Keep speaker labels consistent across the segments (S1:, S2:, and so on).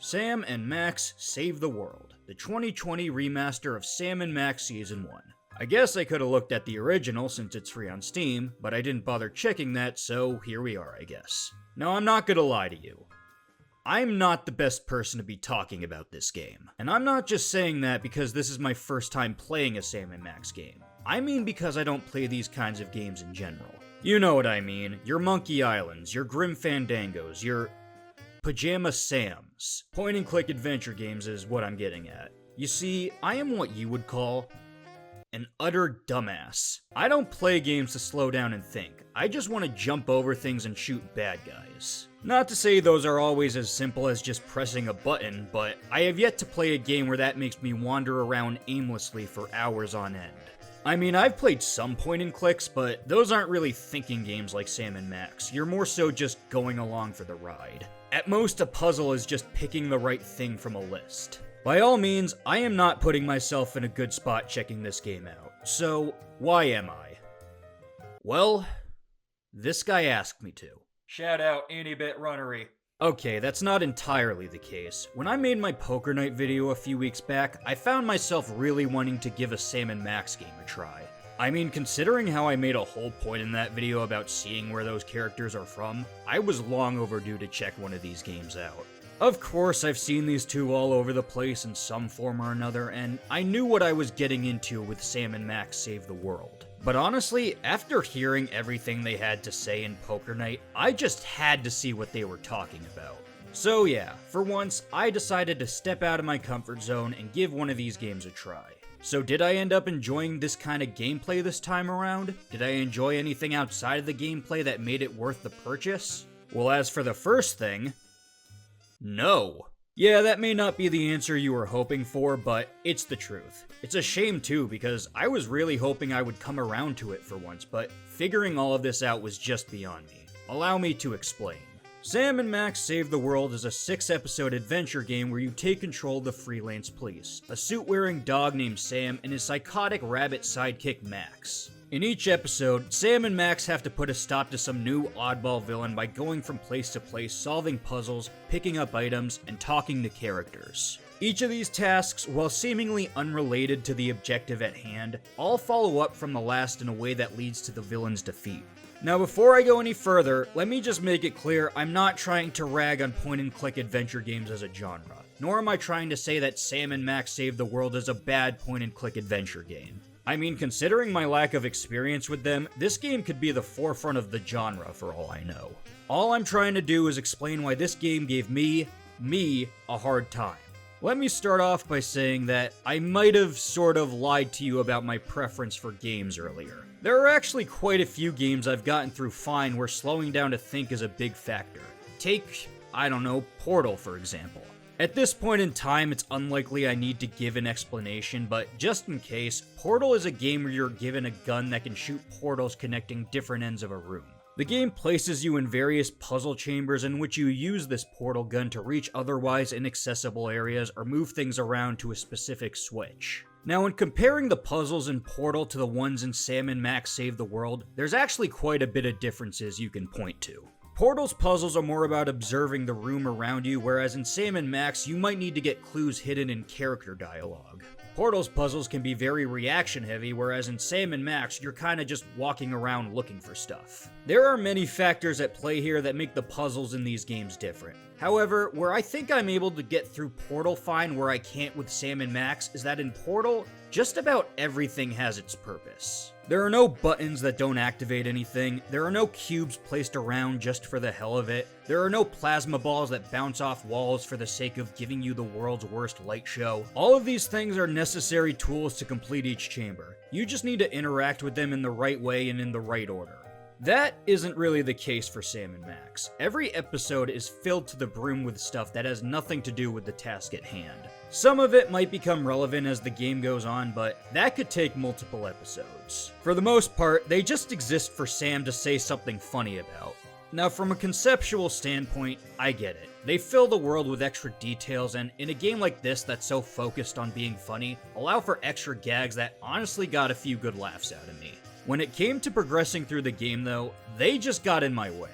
S1: Sam and Max Save the World, the 2020 remaster of Sam and Max Season 1. I guess I could have looked at the original since it's free on Steam, but I didn't bother checking that, so here we are, I guess. Now, I'm not gonna lie to you. I'm not the best person to be talking about this game. And I'm not just saying that because this is my first time playing a Sam and Max game. I mean because I don't play these kinds of games in general. You know what I mean. Your Monkey Islands, your Grim Fandangos, your Pajama Sams. Point-and-click adventure games is what I'm getting at. You see, I am what you would call an utter dumbass. I don't play games to slow down and think. I just want to jump over things and shoot bad guys. Not to say those are always as simple as just pressing a button, but I have yet to play a game where that makes me wander around aimlessly for hours on end. I mean, I've played some point-and-clicks, but those aren't really thinking games like Sam and Max. You're more so just going along for the ride. At most, a puzzle is just picking the right thing from a list. By all means, I am not putting myself in a good spot checking this game out. So, why am I? Well, this guy asked me to. Shout out, Anybit Runnery. Okay, that's not entirely the case. When I made my Poker Night video a few weeks back, I found myself really wanting to give a Sam and Max game a try. I mean, considering how I made a whole point in that video about seeing where those characters are from, I was long overdue to check one of these games out. Of course, I've seen these two all over the place in some form or another, and I knew what I was getting into with Sam and Max Save the World. But honestly, after hearing everything they had to say in Poker Night, I just had to see what they were talking about. So yeah, for once, I decided to step out of my comfort zone and give one of these games a try. So did I end up enjoying this kind of gameplay this time around? Did I enjoy anything outside of the gameplay that made it worth the purchase? Well, as for the first thing, no. Yeah, that may not be the answer you were hoping for, but it's the truth. It's a shame too, because I was really hoping I would come around to it for once, but figuring all of this out was just beyond me. Allow me to explain. Sam and Max Save the World is a 6-episode adventure game where you take control of the freelance police, a suit-wearing dog named Sam and his psychotic rabbit sidekick Max. In each episode, Sam and Max have to put a stop to some new oddball villain by going from place to place, solving puzzles, picking up items, and talking to characters. Each of these tasks, while seemingly unrelated to the objective at hand, all follow up from the last in a way that leads to the villain's defeat. Now before I go any further, let me just make it clear I'm not trying to rag on point-and-click adventure games as a genre, nor am I trying to say that Sam and Max Save the World is a bad point-and-click adventure game. I mean, considering my lack of experience with them, this game could be the forefront of the genre for all I know. All I'm trying to do is explain why this game gave me, a hard time. Let me start off by saying that I might have sort of lied to you about my preference for games earlier. There are actually quite a few games I've gotten through fine where slowing down to think is a big factor. Take, I don't know, Portal for example. At this point in time, it's unlikely I need to give an explanation, but just in case, Portal is a game where you're given a gun that can shoot portals connecting different ends of a room. The game places you in various puzzle chambers in which you use this portal gun to reach otherwise inaccessible areas or move things around to a specific switch. Now, in comparing the puzzles in Portal to the ones in Sam and Max Save the World, there's actually quite a bit of differences you can point to. Portal's puzzles are more about observing the room around you, whereas in Sam and Max, you might need to get clues hidden in character dialogue. Portal's puzzles can be very reaction heavy, whereas in Sam and Max, you're kinda just walking around looking for stuff. There are many factors at play here that make the puzzles in these games different. However, where I think I'm able to get through Portal fine where I can't with Sam and Max is that in Portal, just about everything has its purpose. There are no buttons that don't activate anything, there are no cubes placed around just for the hell of it, there are no plasma balls that bounce off walls for the sake of giving you the world's worst light show. All of these things are necessary tools to complete each chamber. You just need to interact with them in the right way and in the right order. That isn't really the case for Sam and Max. Every episode is filled to the brim with stuff that has nothing to do with the task at hand. Some of it might become relevant as the game goes on, but that could take multiple episodes. For the most part, they just exist for Sam to say something funny about. Now, from a conceptual standpoint, I get it. They fill the world with extra details, and in a game like this that's so focused on being funny, allow for extra gags that honestly got a few good laughs out of me. When it came to progressing through the game though, they just got in my way.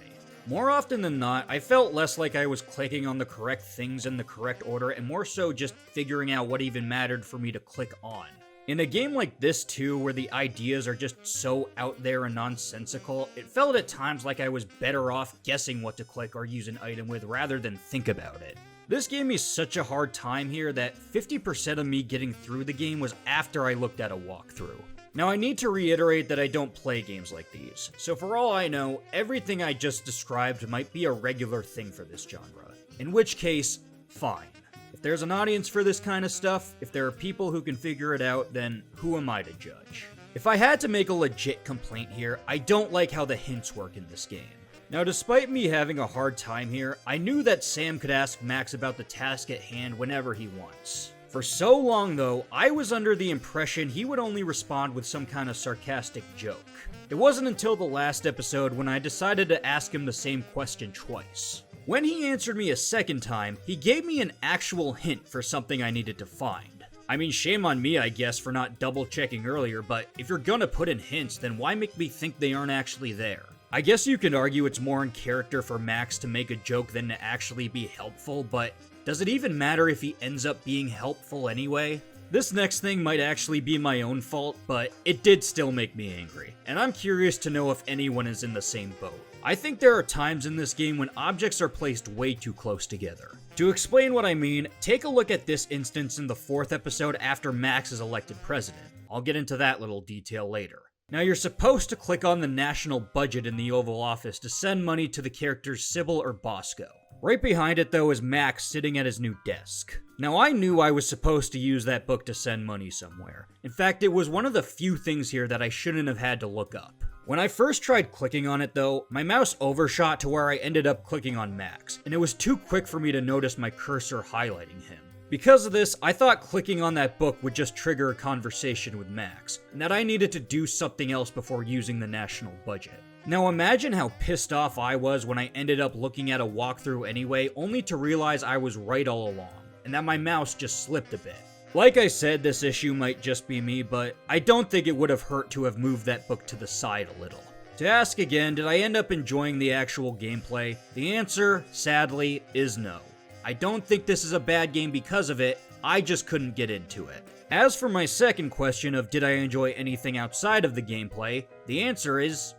S1: More often than not, I felt less like I was clicking on the correct things in the correct order and more so just figuring out what even mattered for me to click on. In a game like this too, where the ideas are just so out there and nonsensical, it felt at times like I was better off guessing what to click or use an item with rather than think about it. This gave me such a hard time here that 50% of me getting through the game was after I looked at a walkthrough. Now I need to reiterate that I don't play games like these, so for all I know, everything I just described might be a regular thing for this genre. In which case, fine. If there's an audience for this kind of stuff, if there are people who can figure it out, then who am I to judge? If I had to make a legit complaint here, I don't like how the hints work in this game. Now, despite me having a hard time here, I knew that Sam could ask Max about the task at hand whenever he wants. For so long, though, I was under the impression he would only respond with some kind of sarcastic joke. It wasn't until the last episode when I decided to ask him the same question twice. When he answered me a second time, he gave me an actual hint for something I needed to find. I mean, shame on me, I guess, for not double-checking earlier, but if you're gonna put in hints, then why make me think they aren't actually there? I guess you could argue it's more in character for Max to make a joke than to actually be helpful, but does it even matter if he ends up being helpful anyway? This next thing might actually be my own fault, but it did still make me angry, and I'm curious to know if anyone is in the same boat. I think there are times in this game when objects are placed way too close together. To explain what I mean, take a look at this instance in the 4th episode after Max is elected president. I'll get into that little detail later. Now, you're supposed to click on the national budget in the Oval Office to send money to the characters Sybil or Bosco. Right behind it, though, is Max sitting at his new desk. Now, I knew I was supposed to use that book to send money somewhere. In fact, it was one of the few things here that I shouldn't have had to look up. When I first tried clicking on it, though, my mouse overshot to where I ended up clicking on Max, and it was too quick for me to notice my cursor highlighting him. Because of this, I thought clicking on that book would just trigger a conversation with Max, and that I needed to do something else before using the national budget. Now imagine how pissed off I was when I ended up looking at a walkthrough anyway, only to realize I was right all along, and that my mouse just slipped a bit. Like I said, this issue might just be me, but I don't think it would have hurt to have moved that book to the side a little. To ask again, did I end up enjoying the actual gameplay? The answer, sadly, is no. I don't think this is a bad game because of it, I just couldn't get into it. As for my second question of did I enjoy anything outside of the gameplay, the answer is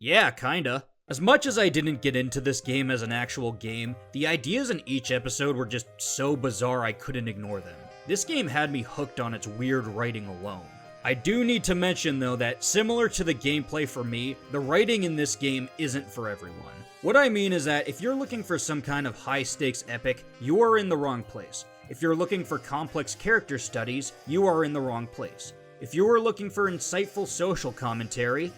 S1: yeah, kinda. As much as I didn't get into this game as an actual game, the ideas in each episode were just so bizarre I couldn't ignore them. This game had me hooked on its weird writing alone. I do need to mention though that similar to the gameplay for me, the writing in this game isn't for everyone. What I mean is that if you're looking for some kind of high stakes epic, you are in the wrong place. If you're looking for complex character studies, you are in the wrong place. If you are looking for insightful social commentary,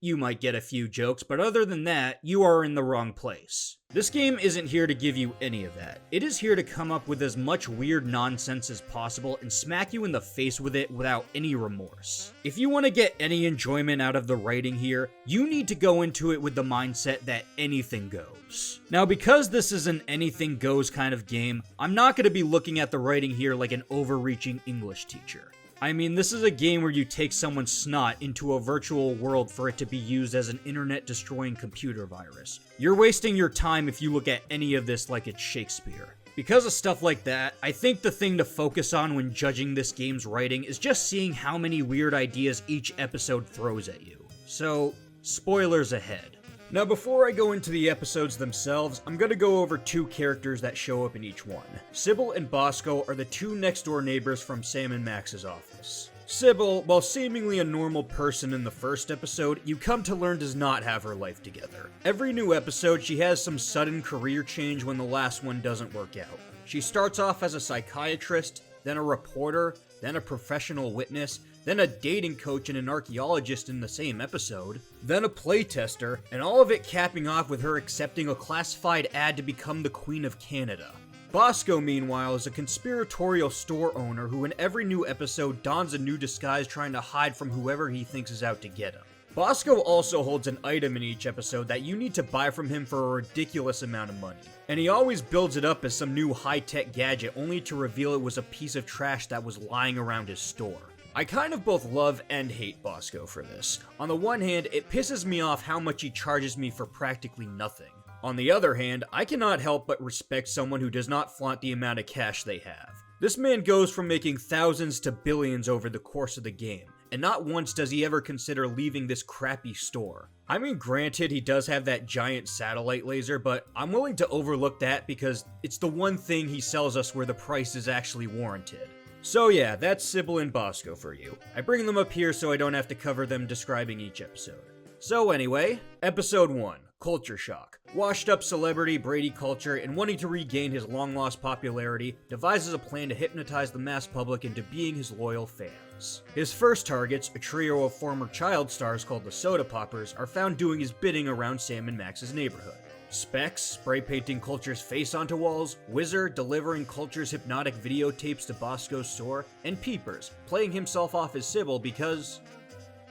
S1: you might get a few jokes, but other than that, you are in the wrong place. This game isn't here to give you any of that. It is here to come up with as much weird nonsense as possible and smack you in the face with it without any remorse. If you want to get any enjoyment out of the writing here, you need to go into it with the mindset that anything goes. Now, because this is an anything goes kind of game, I'm not going to be looking at the writing here like an overreaching English teacher. I mean, this is a game where you take someone's snot into a virtual world for it to be used as an internet-destroying computer virus. You're wasting your time if you look at any of this like it's Shakespeare. Because of stuff like that, I think the thing to focus on when judging this game's writing is just seeing how many weird ideas each episode throws at you. So, spoilers ahead. Now, before I go into the episodes themselves, I'm gonna go over two characters that show up in each one. Sybil and Bosco are the two next-door neighbors from Sam and Max's office. Sybil, while seemingly a normal person in the first episode, you come to learn does not have her life together. Every new episode, she has some sudden career change when the last one doesn't work out. She starts off as a psychiatrist, then a reporter, then a professional witness, then a dating coach and an archaeologist in the same episode, then a playtester, and all of it capping off with her accepting a classified ad to become the Queen of Canada. Bosco, meanwhile, is a conspiratorial store owner who in every new episode dons a new disguise trying to hide from whoever he thinks is out to get him. Bosco also holds an item in each episode that you need to buy from him for a ridiculous amount of money. And he always builds it up as some new high-tech gadget only to reveal it was a piece of trash that was lying around his store. I kind of both love and hate Bosco for this. On the one hand, it pisses me off how much he charges me for practically nothing. On the other hand, I cannot help but respect someone who does not flaunt the amount of cash they have. This man goes from making thousands to billions over the course of the game, and not once does he ever consider leaving this crappy store. I mean, granted, he does have that giant satellite laser, but I'm willing to overlook that because it's the one thing he sells us where the price is actually warranted. So yeah, that's Sybil and Bosco for you. I bring them up here so I don't have to cover them describing each episode. So anyway, Episode 1, Culture Shock. Washed up celebrity Brady Culture, and wanting to regain his long-lost popularity, devises a plan to hypnotize the mass public into being his loyal fans. His first targets, a trio of former child stars called the Soda Poppers, are found doing his bidding around Sam and Max's neighborhood. Specs, spray painting Culture's face onto walls, Wizard delivering Culture's hypnotic videotapes to Bosco's store, and Peepers playing himself off as Sybil because...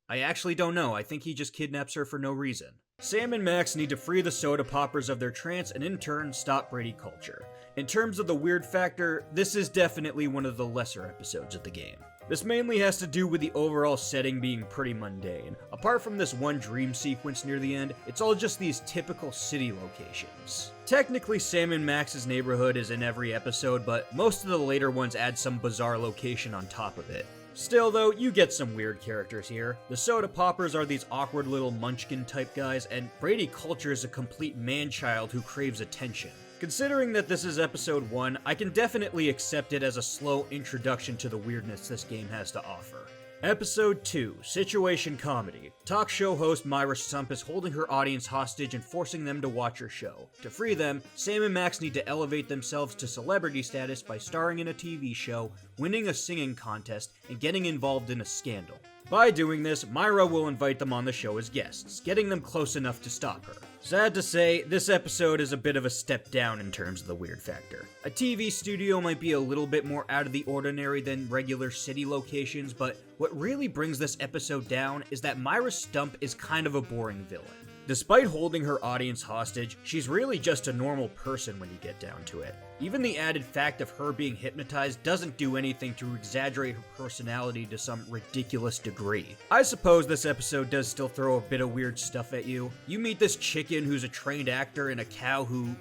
S1: I actually don't know, I think he just kidnaps her for no reason. Sam and Max need to free the Soda Poppers of their trance and in turn stop Brady Culture. In terms of the weird factor, this is definitely one of the lesser episodes of the game. This mainly has to do with the overall setting being pretty mundane. Apart from this one dream sequence near the end, it's all just these typical city locations. Technically, Sam and Max's neighborhood is in every episode, but most of the later ones add some bizarre location on top of it. Still though, you get some weird characters here. The Soda Poppers are these awkward little munchkin type guys, and Brady Culture is a complete man-child who craves attention. Considering that this is episode 1, I can definitely accept it as a slow introduction to the weirdness this game has to offer. Episode 2, Situation Comedy. Talk show host Myra Stump is holding her audience hostage and forcing them to watch her show. To free them, Sam and Max need to elevate themselves to celebrity status by starring in a TV show, winning a singing contest, and getting involved in a scandal. By doing this, Myra will invite them on the show as guests, getting them close enough to stop her. Sad to say, this episode is a bit of a step down in terms of the weird factor. A TV studio might be a little bit more out of the ordinary than regular city locations, but what really brings this episode down is that Myra Stump is kind of a boring villain. Despite holding her audience hostage, she's really just a normal person when you get down to it. Even the added fact of her being hypnotized doesn't do anything to exaggerate her personality to some ridiculous degree. I suppose this episode does still throw a bit of weird stuff at you. You meet this chicken who's a trained actor and a cow who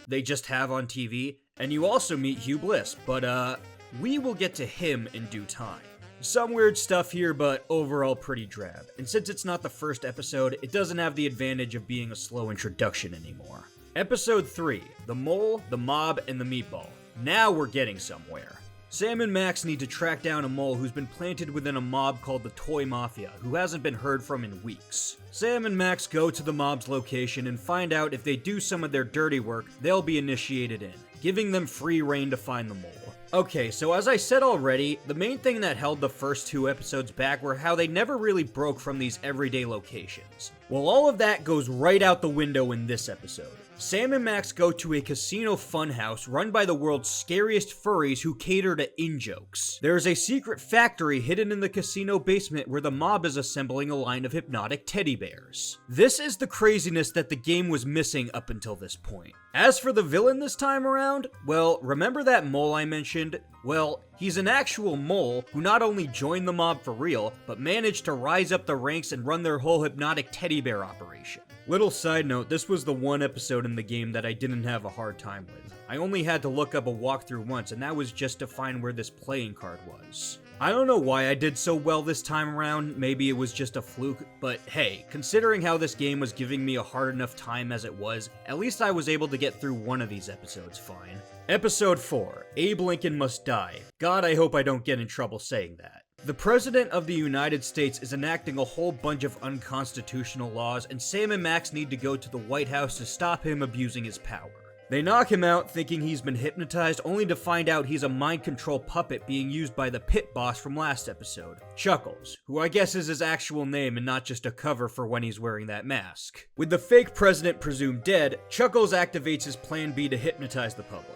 S1: they just have on TV, and you also meet Hugh Bliss, but we will get to him in due time. Some weird stuff here, but overall pretty drab. And since it's not the first episode, it doesn't have the advantage of being a slow introduction anymore. Episode 3, The Mole, the Mob, and the Meatball. Now we're getting somewhere. Sam and Max need to track down a mole who's been planted within a mob called the Toy Mafia, who hasn't been heard from in weeks. Sam and Max go to the mob's location and find out if they do some of their dirty work, they'll be initiated in, giving them free reign to find the mole. Okay, so as I said already, the main thing that held the first 2 episodes back were how they never really broke from these everyday locations. Well, all of that goes right out the window in this episode. Sam and Max go to a casino funhouse run by the world's scariest furries who cater to in-jokes. There is a secret factory hidden in the casino basement where the mob is assembling a line of hypnotic teddy bears. This is the craziness that the game was missing up until this point. As for the villain this time around, well, remember that mole I mentioned? Well, he's an actual mole who not only joined the mob for real, but managed to rise up the ranks and run their whole hypnotic teddy bear operation. Little side note, this was the one episode in the game that I didn't have a hard time with. I only had to look up a walkthrough once, and that was just to find where this playing card was. I don't know why I did so well this time around, maybe it was just a fluke, but hey, considering how this game was giving me a hard enough time as it was, at least I was able to get through one of these episodes fine. Episode 4, Abe Lincoln Must Die. God, I hope I don't get in trouble saying that. The President of the United States is enacting a whole bunch of unconstitutional laws, and Sam and Max need to go to the White House to stop him abusing his power. They knock him out thinking he's been hypnotized, only to find out he's a mind control puppet being used by the pit boss from last episode, Chuckles, who I guess is his actual name and not just a cover for when he's wearing that mask. With the fake president presumed dead, Chuckles activates his plan B to hypnotize the public,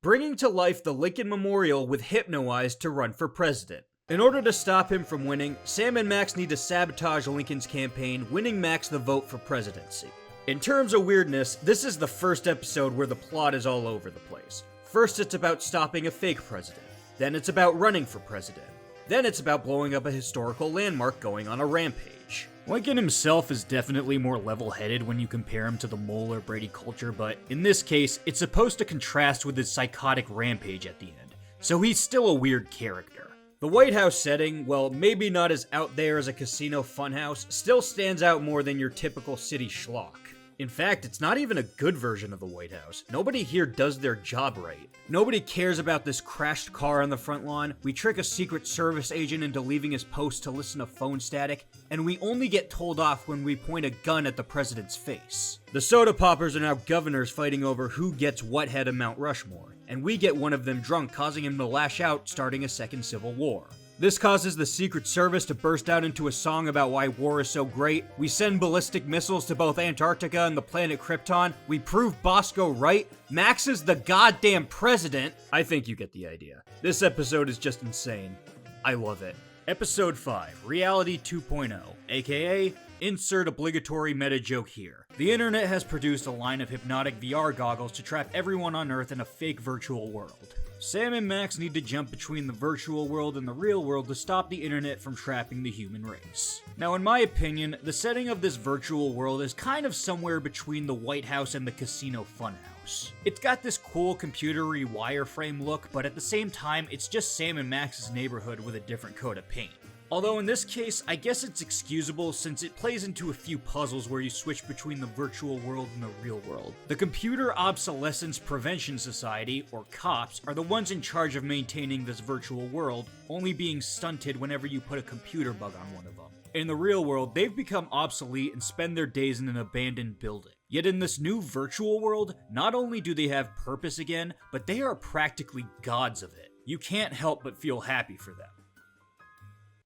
S1: bringing to life the Lincoln Memorial with Hypnoized to run for president. In order to stop him from winning, Sam and Max need to sabotage Lincoln's campaign, winning Max the vote for presidency. In terms of weirdness, this is the first episode where the plot is all over the place. First it's about stopping a fake president, then it's about running for president, Then it's about blowing up a historical landmark going on a rampage. Lincoln himself is definitely more level-headed when you compare him to the Mole or Brady culture, but in this case, it's supposed to contrast with his psychotic rampage at the end, so he's still a weird character. The White House setting, well, maybe not as out there as a casino funhouse, still stands out more than your typical city schlock. In fact, it's not even a good version of the White House. Nobody here does their job right. Nobody cares about this crashed car on the front lawn, we trick a Secret Service agent into leaving his post to listen to phone static, and we only get told off when we point a gun at the president's face. The soda poppers are now governors fighting over who gets what head of Mount Rushmore, and we get one of them drunk, causing him to lash out, starting a second civil war. This causes the Secret Service to burst out into a song about why war is so great. We send ballistic missiles to both Antarctica and the planet Krypton. We prove Bosco right. Max is the goddamn president. I think you get the idea. This episode is just insane. I love it. Episode 5, Reality 2.0, aka insert obligatory meta joke here. The internet has produced a line of hypnotic VR goggles to trap everyone on Earth in a fake virtual world. Sam and Max need to jump between the virtual world and the real world to stop the internet from trapping the human race. Now, in my opinion, the setting of this virtual world is kind of somewhere between the White House and the casino funhouse. It's got this cool computery wireframe look, but at the same time, it's just Sam and Max's neighborhood with a different coat of paint. Although in this case, I guess it's excusable since it plays into a few puzzles where you switch between the virtual world and the real world. The Computer Obsolescence Prevention Society, or COPS, are the ones in charge of maintaining this virtual world, only being stunted whenever you put a computer bug on one of them. In the real world, they've become obsolete and spend their days in an abandoned building. Yet in this new virtual world, not only do they have purpose again, but they are practically gods of it. You can't help but feel happy for them.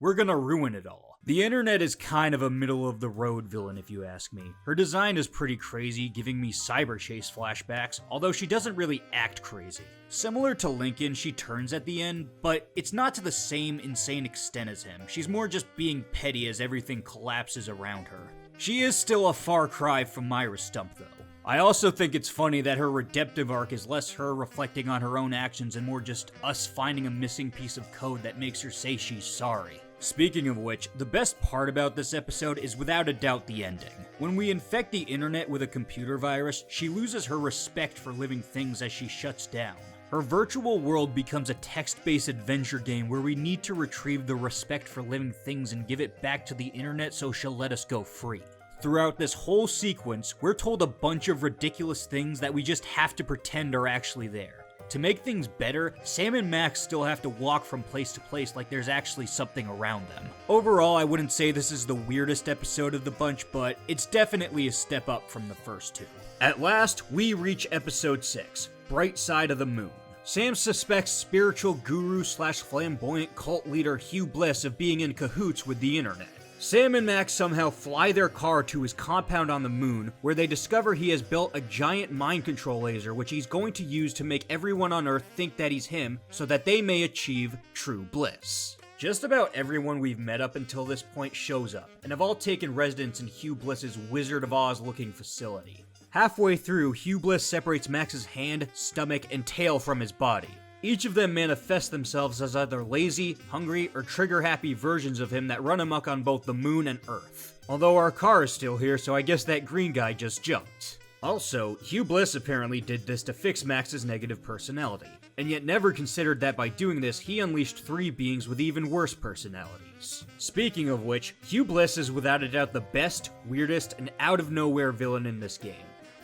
S1: We're gonna ruin it all. The internet is kind of a middle-of-the-road villain if you ask me. Her design is pretty crazy, giving me Cyber Chase flashbacks, although she doesn't really act crazy. Similar to Lincoln, she turns at the end, but it's not to the same insane extent as him. She's more just being petty as everything collapses around her. She is still a far cry from Myra Stump though. I also think it's funny that her redemptive arc is less her reflecting on her own actions and more just us finding a missing piece of code that makes her say she's sorry. Speaking of which, the best part about this episode is without a doubt the ending. When we infect the internet with a computer virus, she loses her respect for living things as she shuts down. Her virtual world becomes a text-based adventure game where we need to retrieve the respect for living things and give it back to the internet so she'll let us go free. Throughout this whole sequence, we're told a bunch of ridiculous things that we just have to pretend are actually there. To make things better, Sam and Max still have to walk from place to place like there's actually something around them. Overall, I wouldn't say this is the weirdest episode of the bunch, but it's definitely a step up from the first two. At last, we reach episode 6, Bright Side of the Moon. Sam suspects spiritual guru / flamboyant cult leader Hugh Bliss of being in cahoots with the internet. Sam and Max somehow fly their car to his compound on the moon, where they discover he has built a giant mind control laser which he's going to use to make everyone on Earth think that he's him, so that they may achieve true bliss. Just about everyone we've met up until this point shows up, and have all taken residence in Hugh Bliss's Wizard of Oz looking facility. Halfway through, Hugh Bliss separates Max's hand, stomach, and tail from his body. Each of them manifest themselves as either lazy, hungry, or trigger-happy versions of him that run amok on both the moon and Earth. Although our car is still here, so I guess that green guy just jumped. Also, Hugh Bliss apparently did this to fix Max's negative personality, and yet never considered that by doing this, he unleashed 3 beings with even worse personalities. Speaking of which, Hugh Bliss is without a doubt the best, weirdest, and out-of-nowhere villain in this game.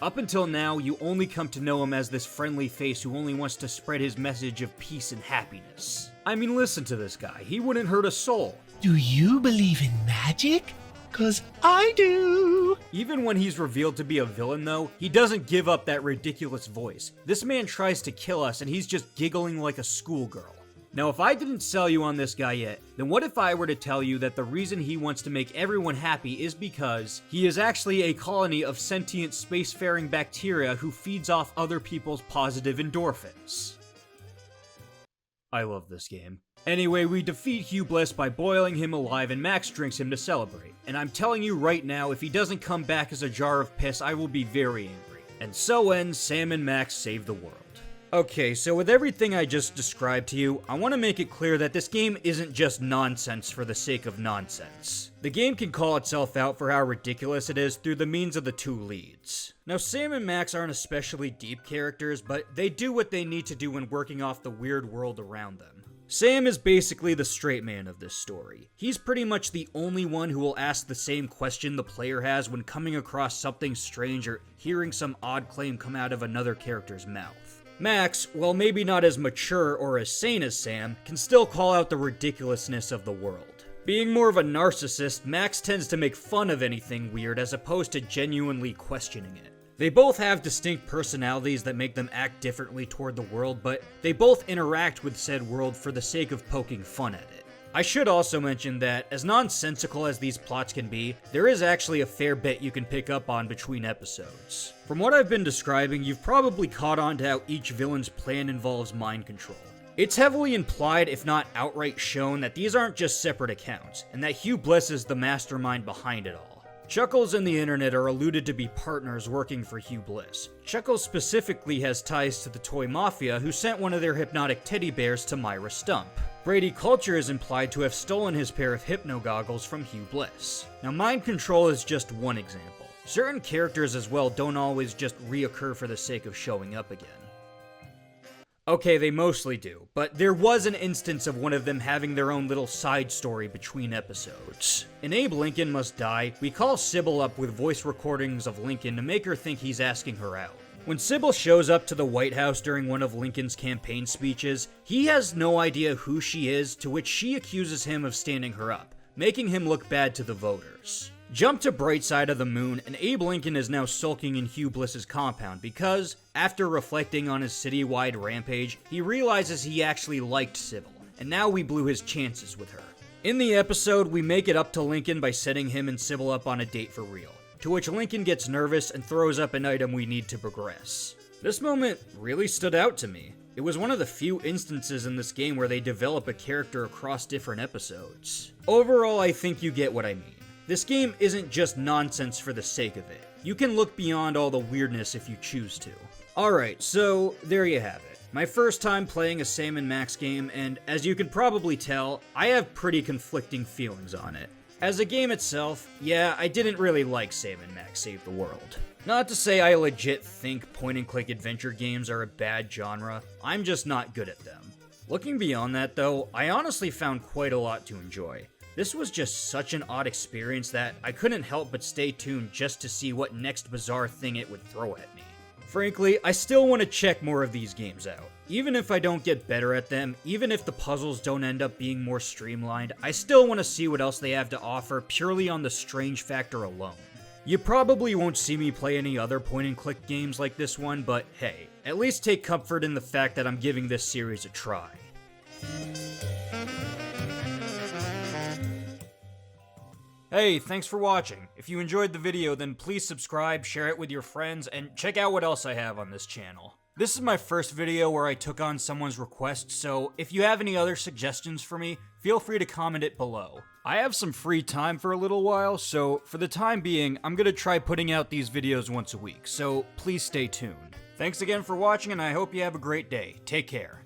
S1: Up until now, you only come to know him as this friendly face who only wants to spread his message of peace and happiness. I mean, listen to this guy, he wouldn't hurt a soul.
S2: Do you believe in magic? 'Cause I do!
S1: Even when he's revealed to be a villain though, he doesn't give up that ridiculous voice. This man tries to kill us and he's just giggling like a schoolgirl. Now, if I didn't sell you on this guy yet, then what if I were to tell you that the reason he wants to make everyone happy is because he is actually a colony of sentient spacefaring bacteria who feeds off other people's positive endorphins? I love this game. Anyway, we defeat Hugh Bliss by boiling him alive and Max drinks him to celebrate. And I'm telling you right now, if he doesn't come back as a jar of piss, I will be very angry. And so ends Sam and Max Save the World. Okay, so with everything I just described to you, I want to make it clear that this game isn't just nonsense for the sake of nonsense. The game can call itself out for how ridiculous it is through the means of the two leads. Now, Sam and Max aren't especially deep characters, but they do what they need to do when working off the weird world around them. Sam is basically the straight man of this story. He's pretty much the only one who will ask the same question the player has when coming across something strange or hearing some odd claim come out of another character's mouth. Max, while maybe not as mature or as sane as Sam, can still call out the ridiculousness of the world. Being more of a narcissist, Max tends to make fun of anything weird as opposed to genuinely questioning it. They both have distinct personalities that make them act differently toward the world, but they both interact with said world for the sake of poking fun at it. I should also mention that, as nonsensical as these plots can be, there is actually a fair bit you can pick up on between episodes. From what I've been describing, you've probably caught on to how each villain's plan involves mind control. It's heavily implied, if not outright shown, that these aren't just separate accounts, and that Hugh Bliss is the mastermind behind it all. Chuckles and the internet are alluded to be partners working for Hugh Bliss. Chuckles specifically has ties to the Toy Mafia, who sent one of their hypnotic teddy bears to Myra Stump. Brady Culture is implied to have stolen his pair of hypno goggles from Hugh Bliss. Now, mind control is just one example. Certain characters as well don't always just reoccur for the sake of showing up again. Okay, they mostly do, but there was an instance of one of them having their own little side story between episodes. In Abe Lincoln Must Die, we call Sybil up with voice recordings of Lincoln to make her think he's asking her out. When Sybil shows up to the White House during one of Lincoln's campaign speeches, he has no idea who she is, to which she accuses him of standing her up, making him look bad to the voters. Jump to Bright Side of the Moon, and Abe Lincoln is now sulking in Hugh Bliss's compound because, after reflecting on his citywide rampage, he realizes he actually liked Sybil, and now we blew his chances with her. In the episode, we make it up to Lincoln by setting him and Sybil up on a date for real, to which Lincoln gets nervous and throws up an item we need to progress. This moment really stood out to me. It was one of the few instances in this game where they develop a character across different episodes. Overall, I think you get what I mean. This game isn't just nonsense for the sake of it. You can look beyond all the weirdness if you choose to. Alright, so there you have it. My first time playing a Sam and Max game, and as you can probably tell, I have pretty conflicting feelings on it. As a game itself, yeah, I didn't really like Sam and Max Save the World. Not to say I legit think point-and-click adventure games are a bad genre, I'm just not good at them. Looking beyond that though, I honestly found quite a lot to enjoy. This was just such an odd experience that I couldn't help but stay tuned just to see what next bizarre thing it would throw at me. Frankly, I still want to check more of these games out. Even if I don't get better at them, even if the puzzles don't end up being more streamlined, I still want to see what else they have to offer purely on the strange factor alone. You probably won't see me play any other point-and-click games like this one, but hey, at least take comfort in the fact that I'm giving this series a try. Hey, thanks for watching. If you enjoyed the video, then please subscribe, share it with your friends, and check out what else I have on this channel. This is my first video where I took on someone's request, so if you have any other suggestions for me, feel free to comment it below. I have some free time for a little while, so for the time being, I'm gonna try putting out these videos once a week, so please stay tuned. Thanks again for watching, and I hope you have a great day. Take care.